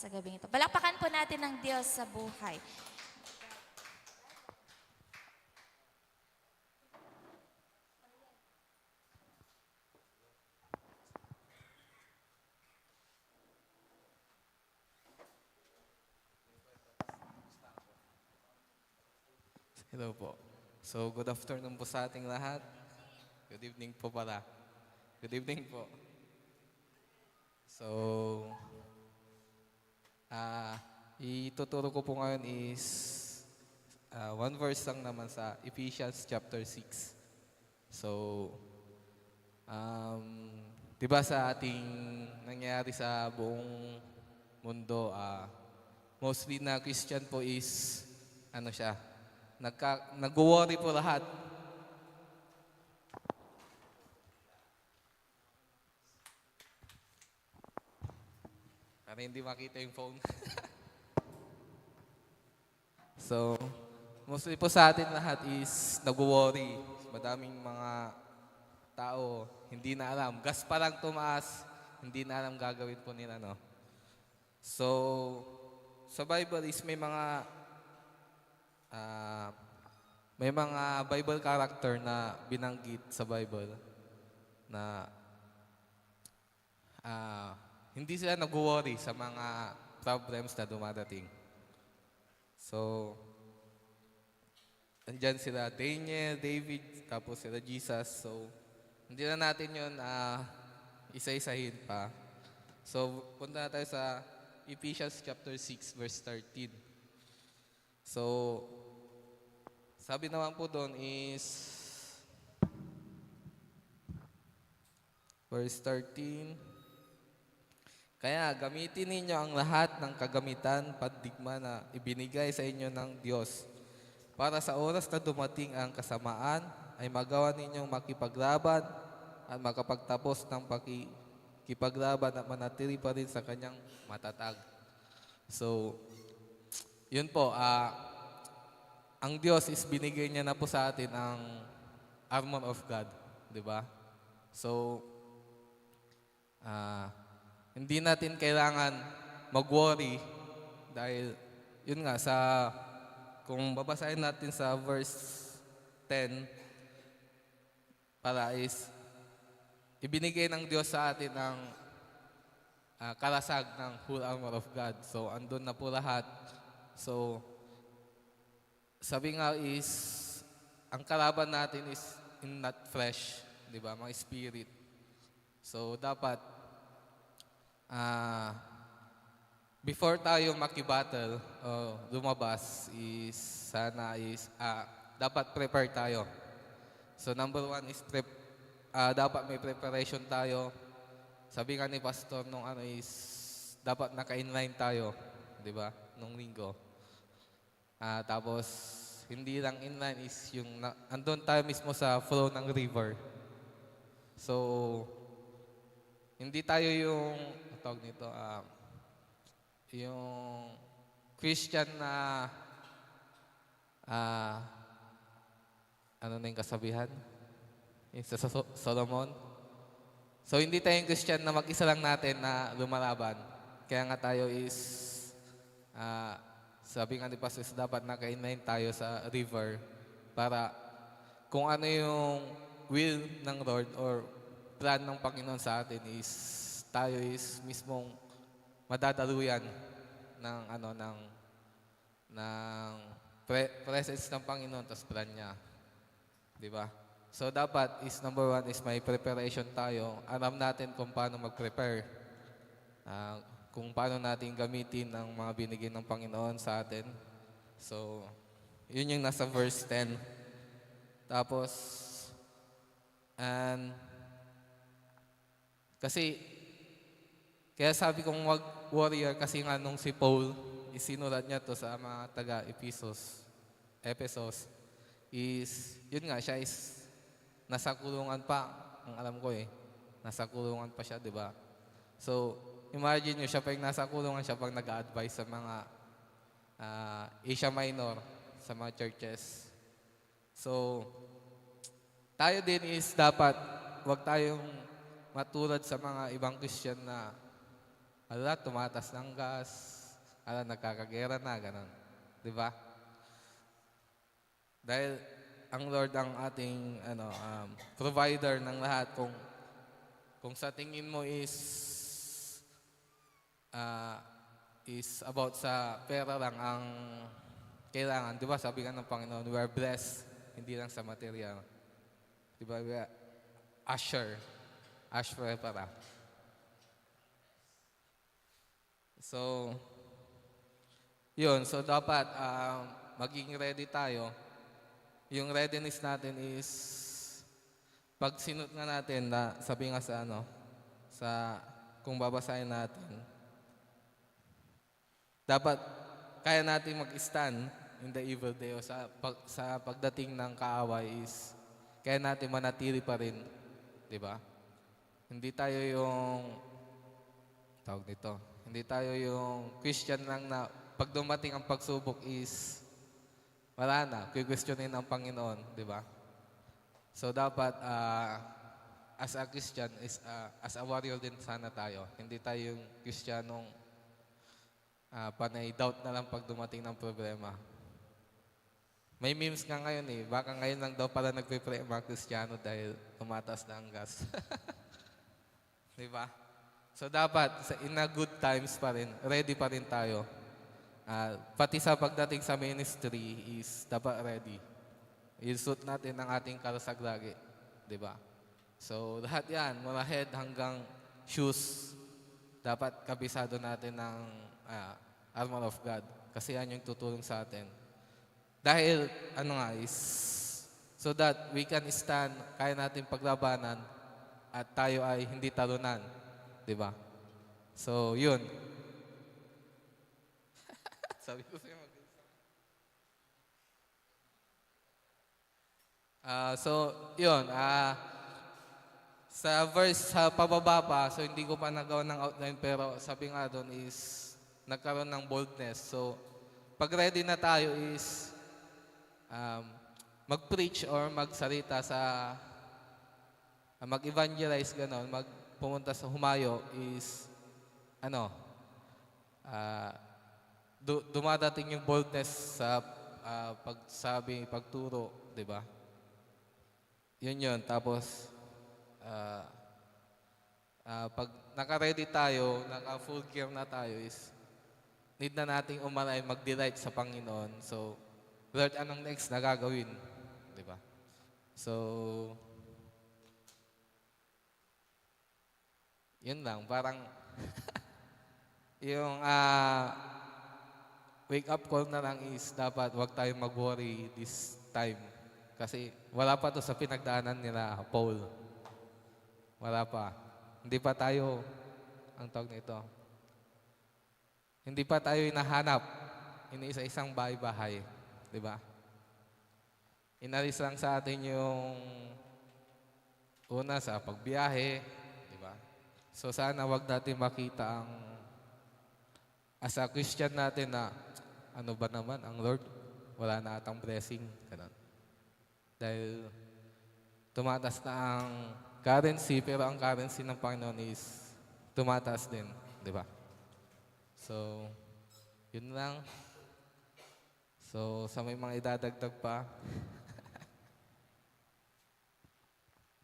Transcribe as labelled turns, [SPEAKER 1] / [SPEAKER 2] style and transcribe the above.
[SPEAKER 1] sa gabing ito. Palakpakan po natin ang Diyos sa buhay.
[SPEAKER 2] Hello po. So, good afternoon po sa ating lahat. Good evening po pala. Good evening po. So, ituturo ko po ngayon is one verse lang naman sa Ephesians chapter 6. So, di ba sa ating nangyayari sa buong mundo, mostly na Christian po is, nag-worry po lahat. Para hindi makita yung phone. So, mostly po sa atin lahat is nag-worry. Madaming mga tao, hindi na alam. Gas pa lang tumaas, hindi na alam gagawin po nila, no? So, sa Bible is may mga Bible character na binanggit sa Bible na hindi sila nag-worry sa mga problems na dumadating. So, andyan sila Daniel, David, tapos sila Jesus. So, hindi na natin yun isa-isahin pa. So, punta na tayo sa Ephesians chapter 6, verse 13. So, sabi naman po doon is, verse 13, kaya gamitin ninyo ang lahat ng kagamitan, pandigma na ibinigay sa inyo ng Diyos para sa oras na dumating ang kasamaan ay magawa ninyong makipaglaban at makapagtapos ng pakikipaglaban at manatili pa rin sa kanyang matatag. So, yun po, ang Diyos is binigay niya na po sa atin ang armor of God, di ba? So, hindi natin kailangan mag-worry dahil yun nga kung babasahin natin sa verse 10 para is ibinigay ng Diyos sa atin ang kalasag ng full armor of God. So andun na po lahat. So sabi nga is ang kalaban natin is not flesh, di ba? Mga spirit. So dapat before tayo makibattle o lumabas dapat prepare tayo. So number one is dapat may preparation tayo. Sabi nga ni Pastor dapat naka-inline tayo, di ba? Nung linggo. Tapos hindi lang inline is andun tayo mismo sa flow ng river. So hindi tayo yung tawag nito, yung Christian na ano na yung kasabihan? Yung sa Solomon. So hindi tayong Christian na mag-isa lang natin na lumalaban. Kaya nga tayo is sabi nga ni Pastor, dapat naka-inline tayo sa river para kung ano yung will ng Lord or plan ng Panginoon sa atin is tayo is mismong madadaluyan ng presence ng Panginoon tas plan niya. Di ba? So dapat is number one is may preparation tayo. Alam natin kung paano mag-prepare. Kung paano natin gamitin ang mga binigay ng Panginoon sa atin. So, yun yung nasa verse 10. Tapos, kaya sabi kong wag warrior kasi nga nung si Paul, isinulat niya to sa mga taga-Ephesus, yun nga, siya is nasa kulungan pa, ang alam ko nasa kulungan pa siya, di ba? So, imagine nyo, siya pa yung nasa kulungan, siya pang nag-a-advise sa mga Asia Minor, sa mga churches. So, tayo din is dapat, wag tayong matulad sa mga ibang Christian na ala, tumatas ng gas, ala, nagkakagera na, ganun. Di ba? Dahil ang Lord ang ating provider ng lahat. Kung sa tingin mo is about sa pera lang ang kailangan. Di ba? Sabi nga ng Panginoon, we are blessed, hindi lang sa material. Di ba? We are usher. Usher para. So, yun. So, dapat maging ready tayo. Yung readiness natin is pag sinut nga natin na sabi nga sa kung babasahin natin, dapat kaya natin mag-stand in the evil day o sa pagdating ng kaaway is kaya natin manatili pa rin, di ba? Hindi tayo yung tawag nito. Hindi tayo yung Christian lang na pag dumating ang pagsubok is wala na, questionin ang Panginoon, di ba? So dapat as a Christian is as a warrior din sana tayo. Hindi tayo yung Kristiyanong panay doubt na lang pag dumating ng problema. May memes nga ngayon eh. Baka ngayon lang daw pala nagpe-pray ang mga Kristiyano dahil tumatas na ang gas. Di ba? So dapat in a good times pa rin, ready pa rin tayo. Pati sa pagdating sa ministry is dapat ready. I-suit natin ang ating karasag lagi. Diba? So lahat yan, mula head hanggang shoes, dapat kabisado natin ng armor of God. Kasi yan yung tutulong sa atin. Dahil, is so that we can stand, kaya natin paglabanan at tayo ay hindi talunan. Diba? So, yun. Sabi ko sa'yo yun. Sa verse, sa pababa pa, so hindi ko pa nagawa ng outline, pero sabi nga doon is, nagkaroon ng boldness. So, pag ready na tayo is, mag-preach or magsalita mag-evangelize, gano'n, pumunta sa humayo is, dumadating yung boldness sa pagsabi, pagturo, di ba? Yun. Tapos, pag naka-ready tayo, naka-full gear na tayo is, need na nating umalay, mag-delight sa Panginoon. So, Lord, anong next na gagawin? Di ba? So, yun lang. Parang, yung wake-up call na lang is dapat wag tayong mag-worry this time. Kasi wala pa to sa pinagdaanan nila, Paul. Wala pa. Hindi pa tayo, ang tawag nito, hindi pa tayo hinahanap. Iniisa-isang bahay-bahay. Di ba? Inalis lang sa atin yung una sa pagbiyahe. Di ba? So sana wag natin makita ang as a Christian natin na ano ba naman, ang Lord, wala na atang blessing. Ganun. Dahil tumataas na ang currency, pero ang currency ng Panginoon is tumataas din. Di ba? So, yun lang. So, sa may mga idadagdag pa,